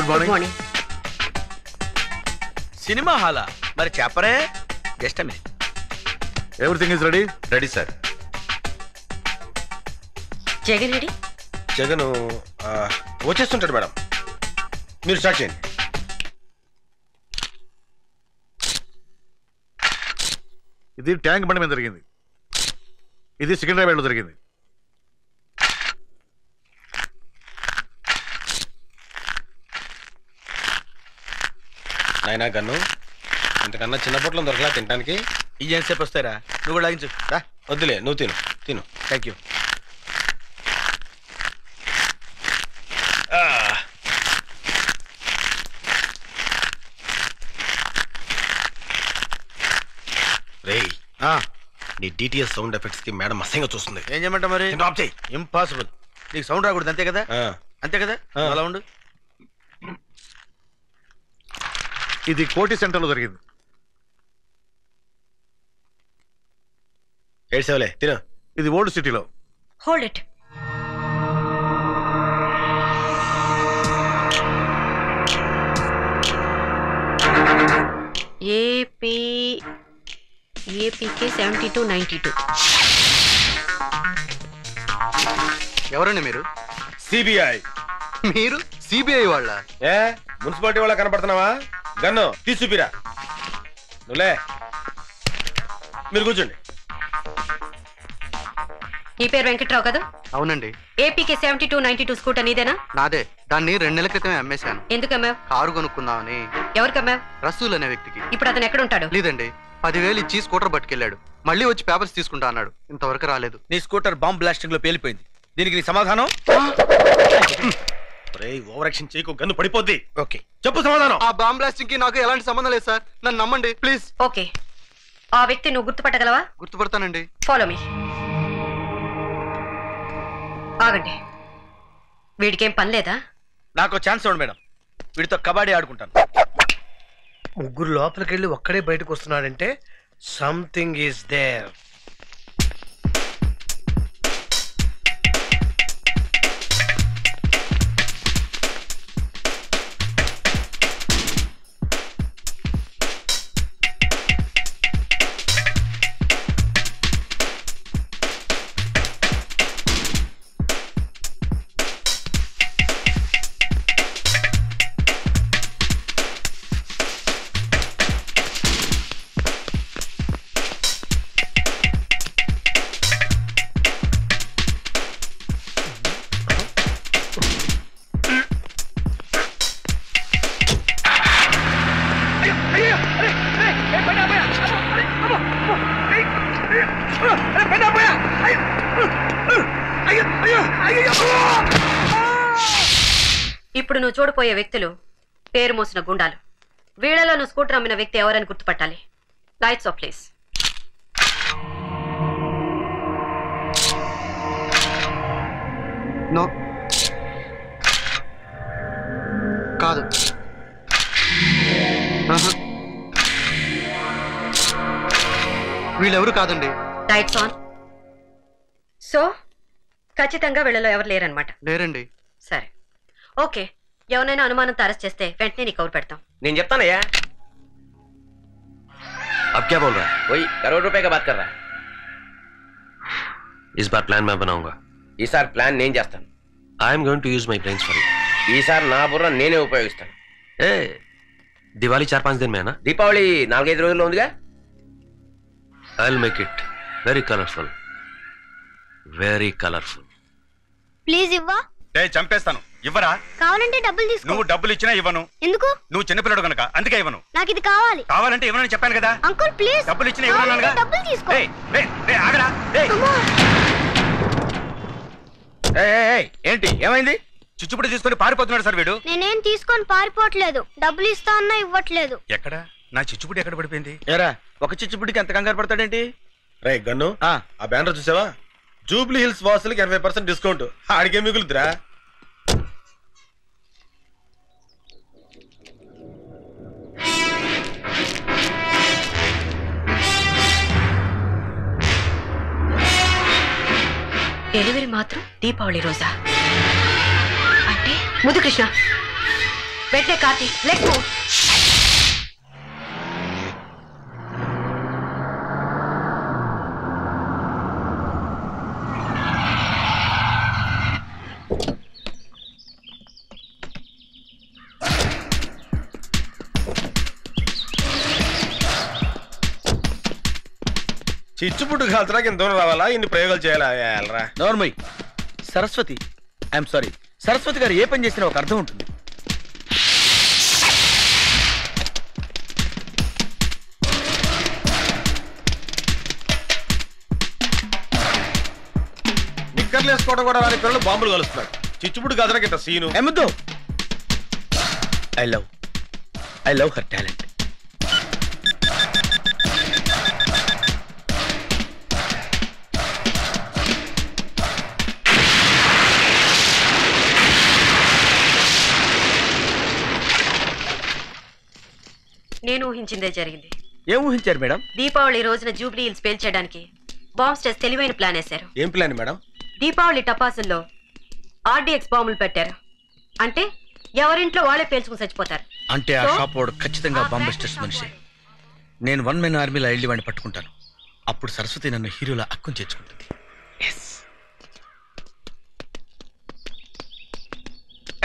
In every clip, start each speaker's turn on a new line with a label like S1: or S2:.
S1: Good morning.
S2: Cinema హాలా మరి చెప్పరే? Just a minute.
S1: Everything is ready.
S3: Ready sir.
S4: Jagan ready?
S3: Jagan వచ్చేస్తుంటాడు మేడం, మీరు స్టార్ట్ చేయండి.
S1: ఇది ట్యాంక్ బండి మీద జరిగింది, ఇది సికింద్రాబాద్ లో జరిగింది.
S3: నాయనా గన్ను, ఇంతకన్నా చిన్న పొట్లం దొరకలా తినడానికి?
S2: ఈ ఎంతసేపు వస్తారా? నువ్వు కూడా లాగించు.
S3: వద్దులే, నువ్వు తిను తిను.
S2: Thank you.
S3: రేయ్, నీ డిటిఎస్ సౌండ్ ఎఫెక్ట్స్ కి మేడం అసహ్యంగా చూస్తుంది.
S2: ఏం చేయమంటావు మరి?
S3: ఆఫ్ చేయి.
S2: ఇంపాసిబుల్. నీకు సౌండ్ రాకూడదు అంతే కదా? అంతే కదా? అలా ఉండు.
S1: ఇది కోటి సెంటర్ లో జరిగింది.
S3: ఏడ్సేవలే, తిను.
S1: ఇది ఓల్డ్ సిటీలో.
S4: Hold it. ఏపీకే 7292.
S5: ఎవరండి మీరు?
S3: సిబిఐ.
S5: మీరు సిబిఐ వాళ్ళ?
S3: ఏ మున్సిపాలిటీ వాళ్ళ కనపడుతున్నావా? గన్ను తీసుపిరా. నువ్వులే, మీరు కూర్చోండి.
S4: నీ పేరు వెంకట్రావు కదా?
S5: అవునండి.
S4: ఏపీకే 7292 స్కూటర్ నీదేనా?
S5: నాదే. దాన్ని 2 నెలల క్రితమే అమ్మేశాను.
S4: ఎందుకు అమ్మావు?
S5: కారు కొనుక్కుందామని.
S4: ఎవరికి అమ్మావు?
S5: రసూల్ అనే వ్యక్తికి.
S4: ఇప్పుడు అతను ఎక్కడ ఉంటాడు?
S5: లేదండి, 10,000 ఇచ్చి స్కూటర్ పట్టుకెళ్ళాడు. మళ్ళీ వచ్చి పేపర్స్ తీసుకుంటా అన్నాడు. ఇంతవరకు రాలేదు.
S2: నీ స్కూటర్ బాంబ్ బ్లాస్టింగ్ లో పేలిపోయింది. దీనికి నీ సమాధానం?
S3: ఓవర్ యాక్షన్ చేయకు, గన్ను పడిపోద్ది.
S2: ఓకే,
S3: చెప్పు సమాధానం.
S5: ఆ బాంబ్ బ్లాస్టింగ్ కి నాకు ఎలాంటి సంబంధం లేదు సార్, నన్ను నమ్మండి ప్లీజ్.
S4: ఓకే, ఆ వ్యక్తి నువ్వు గుర్తుపట్టగలవా?
S5: గుర్తుపడతానండి.
S4: Follow me. ఆగండి, వీడికేం పని లేదా?
S2: నాకు ఛాన్స్ ఇవ్వండి మేడం, వీడితో కబడ్డీ ఆడుకుంటాను.
S6: ముగ్గురు లోపలికి వెళ్ళి ఒక్కడే బయటకు వస్తున్నాడంటే సంథింగ్ ఈస్ దేర్.
S4: ఇప్పుడు నువ్వు చూడపోయే వ్యక్తులు పేరు మోసిన గుండాలు. వీళ్ళలో నువ్వు స్కూటర్ అమ్మిన వ్యక్తి ఎవరని గుర్తుపట్టాలి. Lights off please.
S5: నో, కాదు. వీళ్ళెవరు కాదండి.
S4: Lights on. సో ఖచ్చితంగా వీళ్ళలో ఎవరు లేరనమాట?
S5: లేరండి.
S4: సరే, ఓకే. ఎవరైనా అనుమానంతో అరెస్ట్ చేస్తే వెంటనే నీకు కవర్ పెడతాం.
S7: నేను చెప్తానయ్యా.
S3: अब क्या बोल रहा है?
S7: वही करोड़ रुपए का बात कर रहा है.
S3: इस बार प्लान मैं बनाऊंगा.
S7: ఈసారి ప్లాన్ నేను చేస్తాను.
S3: I am going to use my brains for you.
S7: ఈసారి నా బుర్ర నేనే ఉపయోగిస్తాను.
S3: ए दिवाली 4-5 दिन में है ना?
S7: దీపావళి 4-5 రోజుల్లో ఉందిగా.
S3: I will make it very colourful, very colourful.
S8: Please ఇవ్వా.
S9: చంపేస్తాను. ఇవ్వరా?
S8: కావాలంటే డబ్బులు తీసుకో.
S9: నువ్వు డబ్బులు ఇచ్చినా ఇవ్వను.
S8: ఎందుకు?
S9: నువ్వు చిన్నపిల్లడు కనుక అందుకే ఇవ్వను.
S8: నాకు ఇది కావాలి.
S9: కావాలంటే ఇవ్వనని చెప్పాను కదా.
S8: Uncle please.
S9: డబ్బులు ఇచ్చినా ఇవ్వనన్నానుగా.
S8: డబ్బులు తీసుకో.
S9: ఆగరా.
S2: ఏంటి ఏమైంది?
S9: చిచ్చుపుడి తీసుకొని పారిపోతున్నాడు సార్ వీడు.
S8: నేనేం తీసుకొని పారిపోవట్లేదు, డబ్బులు ఇస్తా అన్నా ఇవ్వట్లేదు.
S9: ఎక్కడ నా చిచ్చుపుడి ఎక్కడ పడిపోయింది?
S2: ఏరా, ఒక చిచ్చుపుడికి ఎంత కంగారు పడతాడేంటి?
S3: రే గన్ను, ఆ బ్యానర్ చూసావా? జూబ్లీ హిల్స్ వాసులకి 80% డిస్కౌంట్. ఆడికే మిగులుతురా.
S4: డెలివరీ మాత్రం దీపావళి రోజా? అంటే ముద్దు కృష్ణ వెంటనే కార్తీ లెట్స్ మూవ్.
S3: చిచ్చుపుట్టు కాల్చడానికి ఇంత దూరం రావాలా? ఇన్ని ప్రయోగాలు చేయాలా?
S2: నోర్మయ్. సరస్వతి, ఐఎమ్ సారీ, సరస్వతి గారు ఏ పని చేసినా ఒక అర్థం ఉంటుంది.
S3: నిక్కర్లు వేసుకోవడం కూడా వారి పిల్లలు బాంబులు కలుస్తున్నారు. చిచ్చుపుట్టు కాల్చడానికి ఇంత సీను
S2: ఏమద్దు. I love her talent.
S4: నేను ఊహించిందే జరిగింది.
S2: ఏం ఊహించారు మేడం?
S4: దీపావళి రోజున జూబ్లీ హిల్స్ పేల్చేయడానికి బాంబ్స్టర్స్ తెలివైన ప్లాన్ వేశారు.
S3: ఏం ప్లాన్ మేడం?
S4: దీపావళి టపాసుల్లో ఆర్డీఎక్స్ బాంబులు పెట్టారు. అంటే ఎవరింట్లో వాళ్ళే పేల్చుకుని చచ్చిపోతారు.
S2: అంటే ఆ షాప్ వాడు ఖచ్చితంగా బాంబస్టర్స్ మనిషి. నేను 1 man ఆర్మీలో వెళ్ళి వాడిని పట్టుకుంటాను. అప్పుడు సరస్వతి నన్ను హీరోలా అక్కుని చేర్చుకుంటుంది.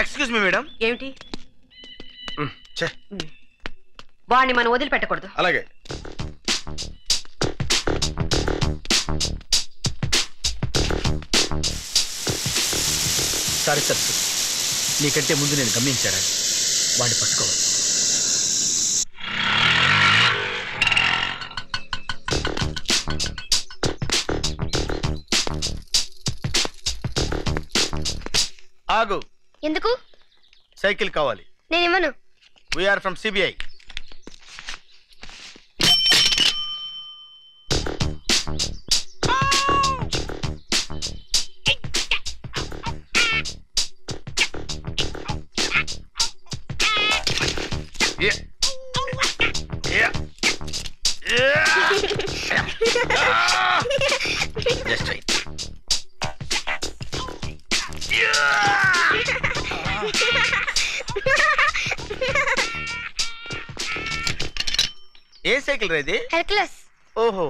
S5: Excuse me madam.
S4: ఏమిటి? వాడిని మనం వదిలిపెట్టకూడదు.
S3: అలాగే.
S2: సారీ సరస్వతి, నీకంటే ముందు నేను గమనించాను. వాడిని పట్టుకోవాలి. ఆగు.
S8: ఎందుకు?
S2: సైకిల్ కావాలి.
S8: నేను ఇవ్వను.
S2: We are from CBI. Just right. ఏ సైకిల్ రేది?
S8: హెర్క్యులస్.
S2: ఓహో,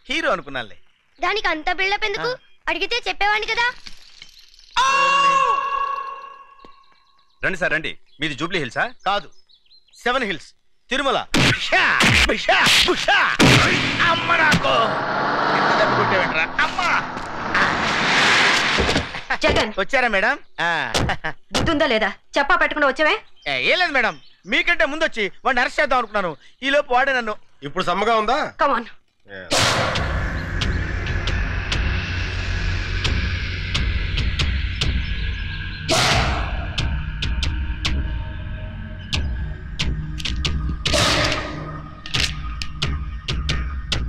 S2: హీరో అనుకున్నాలే.
S8: దానికి అంత బిల్డప్ ఎందుకు? అడిగితే చెప్పేవాడిని కదా.
S9: రండి సార్ రండి. మీది జూబ్లీ హిల్సా?
S2: కాదు, 7 hills, తిరుమల.
S4: జగన్
S2: వచ్చారా మేడం?
S4: బుద్ధుందా లేదా? చెప్పా పెట్టకుండా వచ్చావే?
S2: ఏం లేదు మేడం, మీకంటే ముందు వచ్చి వాడిని అరెస్ట్ చేద్దాం అనుకున్నాను. ఈ లోపు వాడే నన్ను.
S3: ఇప్పుడు సమ్మగా ఉందా?
S4: కమాన్.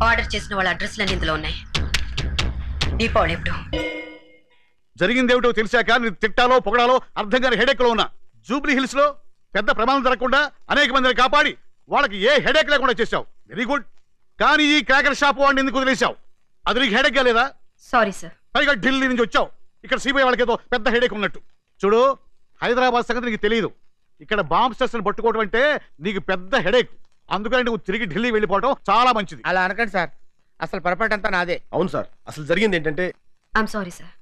S4: ఆర్డర్ చేసిన వాళ్ళ అడ్రస్లన్నీ ఇందులో ఉన్నాయి. దీపావళి ఎప్పుడు?
S1: జరిగిందేమిటో తెలిసాక నేను తిట్టాలో పొగడాలో అర్థం కాని హెడేక్ లో ఉన్నా. జూబ్లీ హిల్స్ లో పెద్ద ప్రమాదం జరగకుండా అనేక మందిని కాపాడి వాళ్ళకి ఏ హెడేక్ లేకుండా చేశావు. Very good. కానీ ఈ క్రాకర్ షాప్ వాడిని ఎందుకు వదిలేశావు? అది నీకు హెడేక్ గా లేదా?
S4: Sorry sir.
S1: పైగా ఢిల్లీ నుంచి వచ్చావు. ఇక్కడ సిబిఐ వాళ్ళకి ఏదో పెద్ద హెడేక్ ఉన్నట్టు. చూడు, హైదరాబాద్ సంగతి నీకు తెలియదు. ఇక్కడ బాంబ్ స్టేషన్ పట్టుకోవడం అంటే నీకు పెద్ద హెడేక్. అందుకని నువ్వు తిరిగి ఢిల్లీ వెళ్ళిపోవడం చాలా మంచిది.
S2: అలా అనకండి సార్, అసలు పొరపాటు అంతా నాదే.
S3: అవును సార్, అసలు జరిగింది ఏంటంటే
S4: ఐఎమ్ సారీ సార్.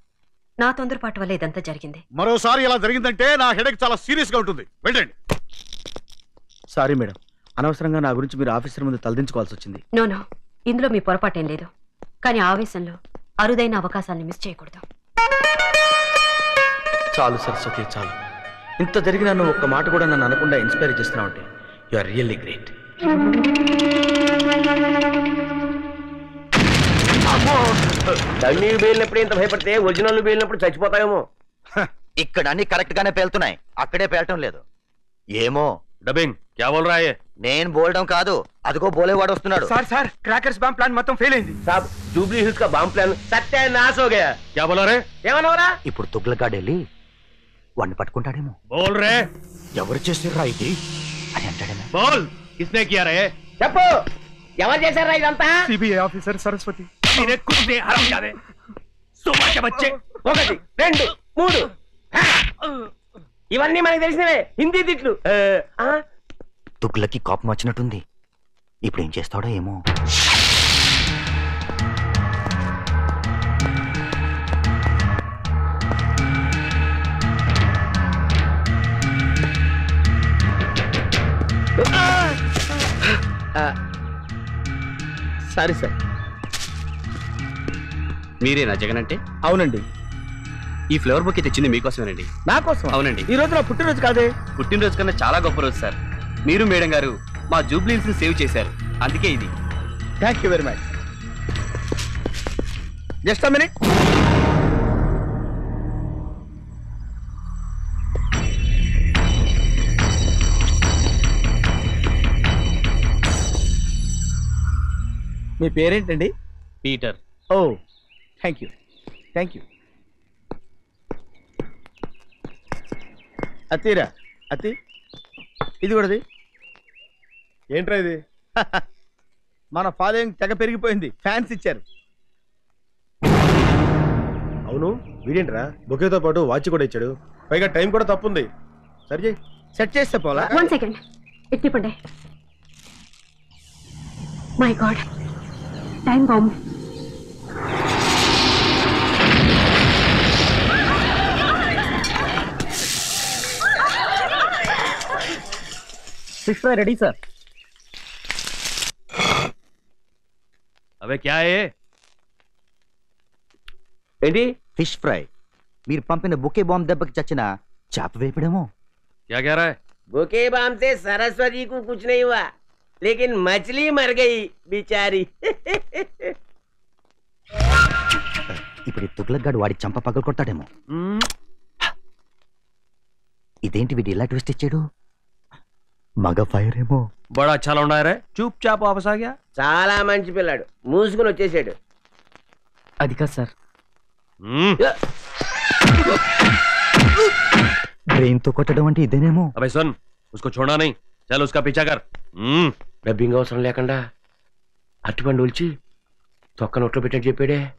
S4: నా తొందరపాటు వల్ల ఇదంతా జరిగింది.
S1: మరోసారి ఇలా జరిగిందంటే నా హెడేక్ చాలా సీరియస్ గా ఉంటుంది. వెళ్ళండి.
S2: సారీ మేడం, అనవసరంగా నా గురించి మీరు ఆఫీసర్ ముందు తలదించుకోవాల్సి వచ్చింది.
S4: నో, ఇందులో మీ పొరపాటేం లేదు. కానీ ఆవేశంలో అరుదైన అవకాశాలను మిస్ చేయకూడదు.
S2: చాలు సరస్వతి, చాలు. ఇంత జరిగినా నువ్వు ఒక్క మాట కూడా నన్ను అనకుండా ఇన్స్పైర్ చేస్తున్నావు అంటే you are really great.
S7: Dummy పేలినప్పుడు ఇంత భయపడితే ఒరిజినల్ పేలినప్పుడు చచ్చిపోతాయేమో.
S5: ఇక్కడ అన్ని కరెక్ట్ గానే పేలుతున్నాయి, అక్కడే పేలటం లేదు. ఏమో
S3: డబ్బింగ్ క్యా బోల్ రहा है?
S5: నేను బోల్డం కాదు, అదిగో బోలేవాడు వస్తున్నాడు.
S9: సార్ క్రాకర్స్ బాంబ్ ప్లాన్ మొత్తం ఫెయిల్ అయింది.
S7: साहब జూబ్లీ హిల్స్ का बम प्लान सत्यानाश हो गया.
S3: क्या बोला रे?
S7: ఏమన్నావురా?
S5: ఇప్పుడు తుగ్లకాడు వెళ్ళి వాడిని పట్టుకుంటాడేమో.
S3: बोल रे.
S5: ఎవరు చేసిర్రా ఇది అని అంటాడేమో.
S3: बोल किसने किया रे?
S7: చెప్పు, ఎవరు చేశారా ఇదంతా?
S9: CBI officer Saraswati. మీరే కుछ नहीं हरामजादे. सुबह के बच्चे.
S7: 1 2 3 ఇవన్నీ మనకు తెలిసినవే హిందీ తిట్లు.
S10: తుగ్లకి కోపం వచ్చినట్టుంది. ఇప్పుడు ఏం చేస్తాడో ఏమో.
S7: Sorry sir.
S9: మీరేనా జగన్ అంటే?
S7: అవునండి.
S9: ఈ ఫ్లేవర్ బుక్ తెచ్చింది మీకోసమేనండి.
S7: నా కోసం?
S9: అవునండి.
S7: ఈ రోజు నా పుట్టినరోజు కాదే.
S9: పుట్టినరోజు కన్నా చాలా గొప్ప రోజు సార్. మీరు మేడం గారు మా జూబ్లీ హిల్స్ ని సేవ్ చేశారు, అందుకే ఇది.
S7: Thank you very much. Just a minute. మీ పేరేంటండి?
S9: Peter.
S7: Oh thank you thank you. అత్తిరా అత్తి, ఇది కూడాది.
S3: ఏంట్రా ఇది?
S7: మన ఫాలోయింగ్ తెగ పెరిగిపోయింది, ఫ్యాన్స్ ఇచ్చారు.
S3: అవును, వీడేంట్రా బొకేతో పాటు వాచ్ కూడా ఇచ్చాడు, పైగా టైం కూడా తప్పుంది. సరి చేయి.
S7: సెట్ చేస్తే పోలా.
S4: 1 సెకండ్ ఎత్తిపండి. My god, time bomb.
S7: Fish fry ready sir.
S9: అవే క్యా హై?
S7: ఏంటి?
S10: Fish fry. మీరు పంపిన బుకే బాంబ్ దెబ్బకి చచ్చిన చేప వేపడేమో.
S9: క్యా కह रहा है?
S7: बुके बम से सरस्वती को कुछ नहीं हुआ, लेकिन मछली मर गई बेचारी.
S10: ఇప్పుడు ఈ తుగ్లక్గాడు వాడి చంప పగలు కొడతాడేమో. ఇదేంటి వీడు ఇలా ట్విస్ట్ ఇచ్చాడు? మగ ఫైర్ ఏమో.
S9: బడా अच्छा लौंडा है रे, चुपचाप वापस आ गया.
S7: చాలా మంచి పిల్లాడు, మూసుకుని వచ్చేసాడు.
S10: అది కాదు సార్, బ్రెయిన్ తో కొట్టడం అంటే ఇదేనేమో.
S9: अबे सुन, उसको छोड़ना नहीं, चल उसका पीछा कर.
S7: డబ్బింగ్ అవసరం లేకుండా అరటిపండు ఒలిచి తొక్క నోట్లో పెట్టని చెప్పాడే.